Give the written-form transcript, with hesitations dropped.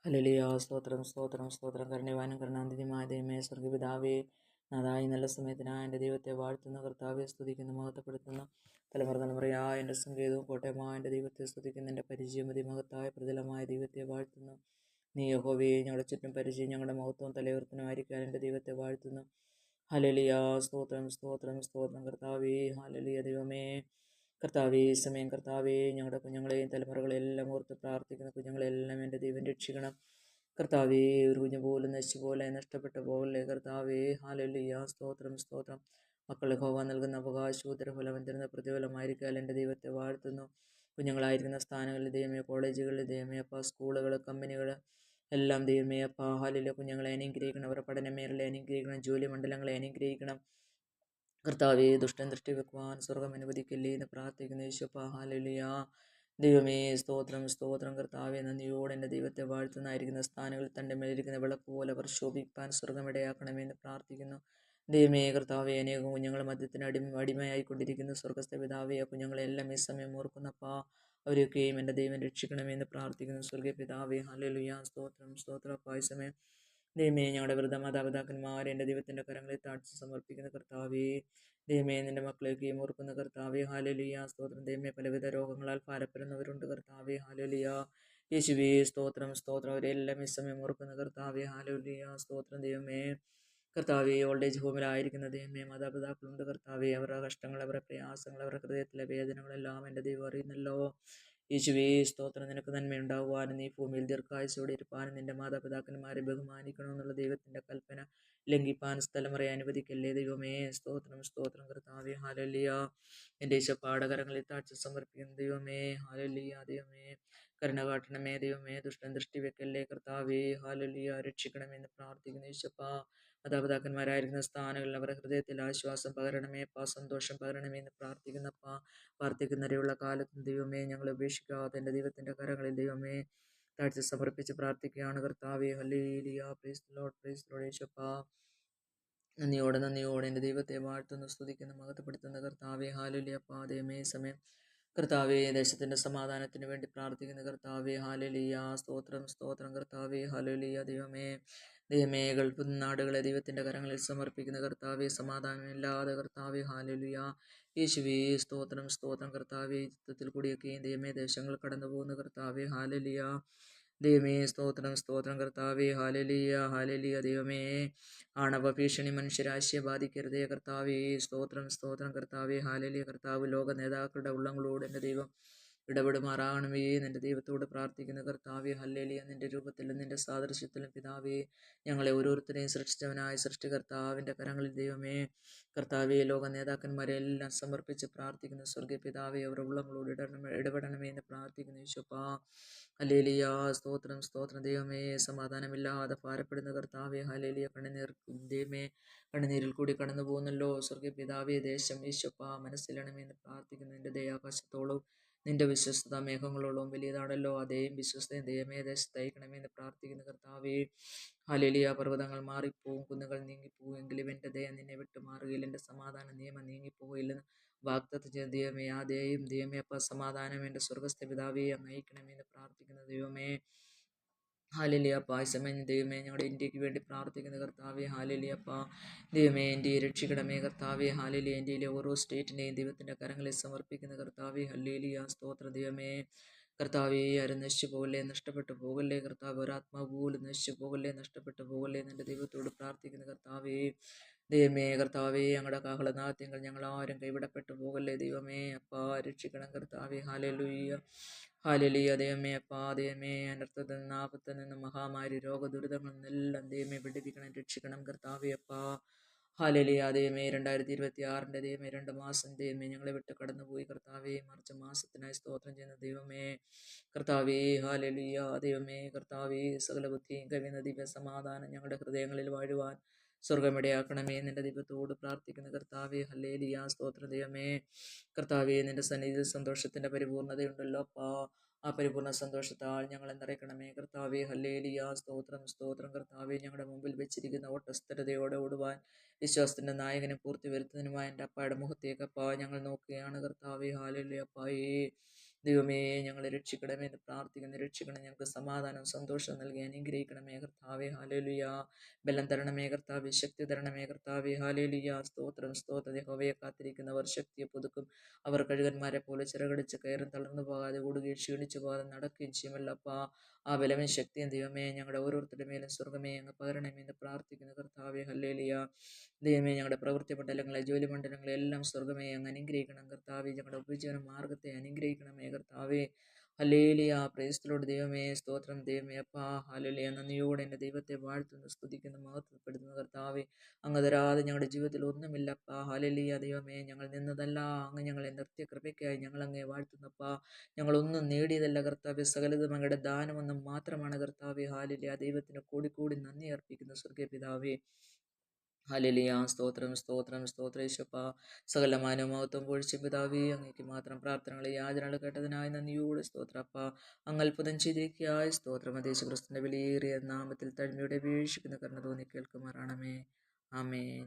Hallelujah. സ്തോത്രം സ്തോത്രം സ്തോത്രം. കരുണവാനും കരുണാനിധിയുമായ ദൈവമേ, സ്വർഗ്ഗപിതാവേ, നാഥായ നല്ല സമയത്തിനായ എൻ്റെ ദൈവത്തെ വാഴ്ത്തുന്ന കർത്താവെ സ്തുതിക്കുന്നു, മഹത്വപ്പെടുത്തുന്നു. തലമുറ തലമുറയായ എൻ്റെ സങ്കേതവും കോട്ടയമായ എൻ്റെ ദൈവത്തെ സ്തുതിക്കുന്നു. എൻ്റെ പരിചയമതി മഹത്തായ പ്രതിഫലമായ ദൈവത്തെ വാഴ്ത്തുന്നു. നീ യഹോവയെ ഞങ്ങളുടെ ചുറ്റും പരിചയം, ഞങ്ങളുടെ മഹത്വവും തലയുയർത്തനുമായിരിക്കാൻ എൻ്റെ ദൈവത്തെ വാഴ്ത്തുന്നു. ഹല്ലേലൂയ. സ്തോത്രം സ്തോത്രം സ്തോത്രം. കർത്താവേ, ഹല്ലേലൂയ. ദൈവമേ, കർത്താവേ, ഈ സമയം കർത്താവേ, ഞങ്ങളുടെ കുഞ്ഞുങ്ങളെയും തലമുറകളെല്ലാം ഓർത്ത് പ്രാർത്ഥിക്കുന്ന കുഞ്ഞുങ്ങളെല്ലാം എൻ്റെ ദൈവം രക്ഷിക്കണം. കർത്താവേ, ഒരു കുഞ്ഞു പോലും നശിച്ചു പോലെ നഷ്ടപ്പെട്ടു പോകല്ലേ കർത്താവേ. ഹല്ലേലൂയ. സ്തോത്രം സ്തോത്രം. മക്കളെ യഹോവ നൽകുന്ന അവകാശവും ഉത്തരഫലം തരുന്ന പ്രതിഫലമായിരിക്കാൻ എൻ്റെ ദൈവത്തെ വാഴ്ത്തുന്നു. കുഞ്ഞുങ്ങളായിരിക്കുന്ന സ്ഥാനങ്ങളിൽ ദൈവമേ, കോളേജുകളിൽ ദൈവമേ അപ്പ, സ്കൂളുകൾ, കമ്പനികൾ എല്ലാം ദൈവമേ അപ്പ, ഹല്ലേലൂയ. കുഞ്ഞുങ്ങളെ അനുഗ്രഹിക്കണം, അവരുടെ പഠനമേഖലയെ അനുഗ്രഹിക്കണം, ജോലി മണ്ഡലങ്ങളെ അനുഗ്രഹിക്കണം. കർത്താവേ, ദുഷ്ടൻ ദൃഷ്ടി വെക്കുവാൻ സ്വർഗം അനുവദിക്കല്ലേ എന്ന് പ്രാർത്ഥിക്കുന്ന യേശുപ്പ. ഹല്ലേലൂയ. ദൈവമേ, സ്തോത്രം സ്തോത്രം. കർത്താവെ, നന്ദിയോടെ എൻ്റെ ദൈവത്തെ വാഴ്ത്തുന്നതായിരിക്കുന്ന സ്ഥാനങ്ങളിൽ തൻ്റെ മേലിരിക്കുന്ന വിളക്ക് പോലെ അവർ ശോഭിപ്പാൻ സ്വർഗമിടയാക്കണമെന്ന് പ്രാർത്ഥിക്കുന്നു. ദൈവമേ, കർത്താവെ, അനേകം കുഞ്ഞുങ്ങൾ മദ്യത്തിന് അടിമയായിക്കൊണ്ടിരിക്കുന്നു. സ്വർഗസ്ഥ പിതാവേ, ആ കുഞ്ഞുങ്ങളെല്ലാം ഈ സമയം ഓർക്കുന്നപ്പാ, അവരെയൊക്കെയും എൻ്റെ ദൈവം രക്ഷിക്കണമെന്ന് പ്രാർത്ഥിക്കുന്നു. സ്വർഗീയ പിതാവേ, ഹല്ലേലൂയ. സ്തോത്രം സ്തോത്രം. ഈ സമയം ദൈവമേ, ഞങ്ങളുടെ വൃദ്ധ മാതാപിതാക്കന്മാരെ എൻ്റെ ദൈവത്തിൻ്റെ കരങ്ങളിൽ താഴ്ച സമർപ്പിക്കുന്ന കർത്താവേ, ദൈവമേ, നിൻ്റെ മക്കളെയൊക്കെയും ഓർക്കുന്ന കർത്താവേ, ഹല്ലേലൂയ. സ്തോത്രം. ദൈവമേ, പലവിധ രോഗങ്ങളാൽ ഭാരപ്പെടുന്നവരുണ്ട് കർത്താവേ. ഹല്ലേലൂയ. യേശുവേ, സ്തോത്രം സ്തോത്രം. അവരെല്ലാം ഈ സമയം ഓർക്കുന്ന കർത്താവേ. ഹല്ലേലൂയ. സ്തോത്രം. ദൈവമേ, കർത്താവേ, ഓൾഡ് ഏജ് ഹോമിലായിരിക്കുന്ന ദൈവമേ, മാതാപിതാക്കളുണ്ട് കർത്താവേ. അവരുടെ കഷ്ടങ്ങൾ, അവരുടെ പ്രയാസങ്ങൾ, അവരുടെ ഹൃദയത്തിലെ വേദനകളെല്ലാം എൻ്റെ ദൈവം അറിയുന്നല്ലോ. യേശുവേ, സ്തോത്രം. നിനക്ക് നന്മയുണ്ടാകുവാനും നീ ഭൂമിയിൽ ദീർഘായുസ്സോടെ ഇരുപ്പാനും നിന്റെ മാതാപിതാക്കന്മാരെ ബഹുമാനിക്കണമെന്നുള്ള ദൈവത്തിൻ്റെ കൽപ്പന ലംഘിപ്പാൻ സ്ഥലമറയെ അനുവദിക്കല്ലേ ദൈവമേ. സ്തോത്രം സ്തോത്രം. കർത്താവേ, ഹല്ലേലൂയ. എൻ്റെ ഈശോപാടകരങ്ങളിൽ താഴ്ച സമർപ്പിക്കുന്ന ദൈവമേ, ഹല്ലേലൂയ. ദൈവമേ, കരുണ കാട്ടണമേ ദൈവമേ, ദുഷ്ടൻ ദൃഷ്ടി വെക്കല്ലേ കർത്താവേ. ഹല്ലേലൂയ. രക്ഷിക്കണമെന്ന് പ്രാർത്ഥിക്കുന്ന ഈശോപ്പ. മാതാപിതാക്കന്മാരായിരിക്കുന്ന സ്ഥാനങ്ങളിൽ അവരുടെ ഹൃദയത്തിൽ ആശ്വാസം പകരണമേ, സന്തോഷം പകരണമേ എന്ന് പ്രാർത്ഥിക്കുന്നവരെയുള്ള കാലത്തും ദൈവമേ, ഞങ്ങളെ ഉപേക്ഷിക്കാതെ എൻ്റെ ദൈവത്തിൻ്റെ കരങ്ങളിൽ ദൈവമേ താഴ്ച സമർപ്പിച്ച് പ്രാർത്ഥിക്കുകയാണ് കർത്താവേ. Hallelujah. Praise the lord, praise the lord. യേശുപ്പ, നന്ദിയോടെ എൻ്റെ ദൈവത്തെ വാഴ്ത്തുന്നു, സ്തുതിക്കുന്നു, മഹത്വപ്പെടുത്തുന്ന കർത്താവേ. ഹല്ലേലൂയ. ദൈവമേ, സമയം കർത്താവേ, ദേശത്തിൻ്റെ സമാധാനത്തിന് വേണ്ടി പ്രാർത്ഥിക്കുന്ന കർത്താവേ. ഹല്ലേലൂയ. സ്തോത്രം സ്തോത്രം. കർത്താവേ, ഹല്ലേലൂയ. ദൈവമേ, ഗൾഫ് നാടുകളെ ദൈവത്തിൻ്റെ കരങ്ങളിൽ സമർപ്പിക്കുന്ന കർത്താവേ, സമാധാനമില്ലാതെ കർത്താവേ. ഹല്ലേലൂയ. യേശുവേ, സ്തോത്രം സ്തോത്രം. കർത്താവേ, യുദ്ധത്തിൽ കൂടിയൊക്കെയും ദൈവമേ ദേശങ്ങൾ കടന്നു പോകുന്ന കർത്താവേ. ഹല്ലേലൂയ. ദൈവമേ, സ്തോത്രം സ്തോത്രം. കർത്താവേ, ഹല്ലേലൂയ ഹല്ലേലൂയ. ദൈവമേ, ആണവ ഭീഷണി മനുഷ്യരാശിയെ ബാധിക്കരുതേ കർത്താവേ. സ്തോത്രം സ്തോത്രം. കർത്താവേ, ഹല്ലേലൂയ. കർത്താവ്, ലോക നേതാക്കളുടെ ഉള്ളങ്ങളോട് എൻ്റെ ദൈവം ഇടപെടുമാറാകണമേ. നിന്റെ ദൈവത്തോട് പ്രാർത്ഥിക്കുന്ന കർത്താവേ. ഹല്ലേലൂയ. നിന്റെ രൂപത്തിലും നിന്റെ സാദൃശ്യത്തിലും പിതാവേ, ഞങ്ങളെ ഓരോരുത്തരെയും സൃഷ്ടിച്ചവനായ സൃഷ്ടികർത്താവിൻ്റെ കരങ്ങളിൽ ദൈവമേ, കർത്താവേ, ലോക നേതാക്കന്മാരെ എല്ലാം സമർപ്പിച്ച് പ്രാർത്ഥിക്കുന്ന സ്വർഗീയ പിതാവേ, അവരുടെ ഉള്ളങ്ങളോട് ഇടപെടണമേ എന്ന് പ്രാർത്ഥിക്കുന്നു യേശുപ്പ. ഹല്ലേലൂയ. സ്തോത്രം സ്തോത്രം. ദൈവമേ, സമാധാനമില്ലാതെ ഭാരപ്പെടുന്ന കർത്താവേ. ഹല്ലേലൂയ. ദൈവമേ, കണ്ണുനീരിൽ കൂടി കടന്നു പോകുന്നല്ലോ സ്വർഗീയ പിതാവേ. ദേശം യേശുപ്പ മനസ്സിലണമെന്ന് പ്രാർത്ഥിക്കുന്നു. നിന്റെ ദയാകാശത്തോളവും നിന്റെ വിശ്വസ്തത മേഘങ്ങളോളം വലിയതാണല്ലോ. അതേയും വിശ്വസ്തയും ദൈവമേ ദേശത്ത് അയക്കണമെന്ന് പ്രാർത്ഥിക്കുന്ന കർത്താവേ. ഹല്ലേലൂയ. പർവ്വതങ്ങൾ മാറിപ്പോവും, കുന്നുകൾ നീങ്ങിപ്പോവും, എങ്കിലും എൻ്റെ ദയ നിന്നെ വിട്ടു മാറുകയില്ല, എൻ്റെ സമാധാന നിയമം നീങ്ങിപ്പോയില്ലെന്ന് വാഗ്ദത്തം ചെയ്ത ദൈവമേ, ആ ദൈവമേ അപ്പ സമാധാനം എൻ്റെ സ്വർഗസ്ഥ പിതാവേ അങ്ങ് അയക്കണമെന്ന് പ്രാർത്ഥിക്കുന്ന ദൈവമേ. ഹല്ലേലൂയ. സമയം ദൈവമേ, ഞങ്ങളുടെ ഇന്ത്യക്ക് വേണ്ടി പ്രാർത്ഥിക്കുന്ന കർത്താവേ. ഹല്ലേലൂയ. ദൈവമേ, ഇന്ത്യയെ രക്ഷിക്കണമേ കർത്താവേ. ഹല്ലേലൂയ. ഇന്ത്യയിലെ ഓരോ സ്റ്റേറ്റിനെയും ദൈവത്തിൻ്റെ കരങ്ങളിൽ സമർപ്പിക്കുന്ന കർത്താവേ. ഹല്ലേലൂയ. സ്തോത്ര. ദൈവമേ, കർത്താവേ, ആരും നശിച്ചു പോകല്ലേ, നഷ്ടപ്പെട്ടു പോകല്ലേ കർത്താവ്. ഒരാത്മാവ് പോലും നശിച്ചു പോകല്ലേ, നഷ്ടപ്പെട്ടു പോകല്ലേ എൻ്റെ ദൈവത്തോട് പ്രാർത്ഥിക്കുന്ന കർത്താവേ. ദൈവമേ, കർത്താവേ, ഞങ്ങളുടെ കാഹളനാദ്യങ്ങൾ ഞങ്ങൾ ആരും കൈവിടപ്പെട്ടു പോകല്ലേ ദൈവമേ. രക്ഷിക്കണം കർത്താവേ. Hallelujah hallelujah. ദൈവമേ, ദൈവമേ, അനർത്ഥത്തിൽ നിന്ന്, ആപത്തിൽ നിന്ന്, മഹാമാരി, രോഗദുരിതങ്ങളിൽ നിന്നെല്ലാം ദൈവമേ വിടുവിക്കണം, രക്ഷിക്കണം കർത്താവേ. ഹല്ലേലൂയ. ദൈവമേ, 2026 ദൈവമേ 2 മാസം ദൈവമേ ഞങ്ങളെ വിട്ട് കടന്നുപോയി കർത്താവേ. മാർച്ച് മാസത്തിനായി സ്തോത്രം ചെയ്യുന്ന ദൈവമേ, കർത്താവേ. ഹല്ലേലൂയ. ദൈവമേ, കർത്താവേ, സകല ബുദ്ധിയും കവിയുന്ന ദിവ്യ സമാധാനം ഞങ്ങളുടെ ഹൃദയങ്ങളിൽ വാഴുവാൻ സ്വർഗമിടയാക്കണമേ. നിന്റെ ദൈവത്തോട് പ്രാർത്ഥിക്കുന്ന കർത്താവേ. ഹല്ലേലൂയ. സ്തോത്രം. ദൈവമേ, കർത്താവേ, നിന്റെ സന്നിധിയിൽ സന്തോഷത്തിന്റെ പരിപൂർണതയുണ്ടല്ലോ ആ പരിപൂർണ സന്തോഷത്താൽ ഞങ്ങളെ നിറയ്ക്കണമേ കർത്താവേ. ഹല്ലേലൂയ. സ്തോത്രം സ്തോത്രം. കർത്താവേ, ഞങ്ങളുടെ മുമ്പിൽ വെച്ചിരിക്കുന്ന ഓട്ടസ്ഥിരതയോടെ ഓടുവാൻ വിശ്വാസത്തിന്റെ നായകനും പൂർത്തി വരുത്തുന്നതിനുമായ എൻ്റെ അപ്പായുടെ മുഖത്തേക്ക് ഞങ്ങൾ നോക്കുകയാണ് കർത്താവേ. ഹല്ലേലൂയ. ദൈവമേ ഞങ്ങളെ രക്ഷിക്കണമേ എന്ന് പ്രാർത്ഥിക്കുന്നു. രക്ഷിക്കണം, ഞങ്ങൾക്ക് സമാധാനം സന്തോഷം നൽകി അനുഗ്രഹിക്കണമേ കർത്താവേ. ഹല്ലേലൂയ. ബലം തരണമേ കർത്താവേ, ശക്തി തരണമേ കർത്താവേ. ഹല്ലേലൂയ. സ്തോത്രം സ്തോത്രം. യഹോവയെ കാത്തിരിക്കുന്നവർ ശക്തിയെ പുതുക്കും. അവർ കഴുകന്മാരെ പോലെ ചിറകടിച്ച് കയറും, തളർന്നു പോകാതെ ഓടുകയും ക്ഷീണിച്ചു പോകാതെ നടക്കുകയും ചെയ്യുമല്ലപ്പാ. ആ ബലമേ ശക്തിയും ദൈവമേ ഞങ്ങളുടെ ഓരോരുത്തരുടെ മേലും സ്വർഗമേ അങ്ങ് പകരണമേ എന്ന് പ്രാർത്ഥിക്കുന്നു കർത്താവേ. ഹല്ലേലൂയ. ദൈവമേ ഞങ്ങളുടെ പ്രവൃത്തി മണ്ഡലങ്ങളെ ജോലി മണ്ഡലങ്ങളെ എല്ലാം സ്വർഗമേ അങ്ങ് അനുഗ്രഹിക്കണം കർത്താവേ. ഞങ്ങളുടെ ഉപജീവന മാർഗത്തെ അനുഗ്രഹിക്കണമേ കർത്താവേ. ഹല്ലേലൂയ. Praise the Lord. ദൈവമേ സ്തോത്രം. ദൈവമേ അപ്പാ. ഹല്ലേലൂയ. നന്ദിയോടെ എൻ്റെ ദൈവത്തെ വാഴ്ത്തുന്നു, സ്തുതിക്കുന്നു, മഹത്വപ്പെടുത്തുന്നു കർത്താവേ. അങ്ങ് തരാതെ ഞങ്ങളുടെ ജീവിതത്തിൽ ഒന്നുമില്ലപ്പാ. ഹല്ലേലൂയ. ദൈവമേ ഞങ്ങൾ നിന്നതല്ല, അങ്ങ് ഞങ്ങളെ നിർത്തിയ കൃപയ്ക്കായി ഞങ്ങൾ അങ്ങേ വാഴ്ത്തുന്നപ്പാ. ഞങ്ങളൊന്നും നേടിയതല്ല കർത്താവേ, സകലതും അങ്ങയുടെ ദാനമൊന്നും മാത്രമാണ് കർത്താവേ. ഹല്ലേലൂയ. ദൈവത്തിന് കൂടി കൂടി നന്ദി അർപ്പിക്കുന്നു സ്വർഗീയ പിതാവേ. ഹല്ലേലൂയ. സ്തോത്രം സ്തോത്രം സ്തോത്രം യേശുപ്പാ. സകല മാനവമഹത്വം പൊഴിച്ച പിതാവേ, അങ്ങേക്ക് മാത്രം പ്രാർത്ഥനകളെ യാചനകൾ കേട്ടതിനായി നന്ദിയോടെ സ്തോത്രപ്പ. അങ്ങ് അത്ഭുതം ചെയ്തിരിക്കയായി സ്തോത്രം. യേശു ക്രിസ്തുവിന്റെ വിലയേറിയ നാമത്തിൽ തഴ്മയുടെ വീക്ഷിക്കുന്ന കരുണ തോന്നി കേൾക്കുമാറാണമേ. ആമേൻ.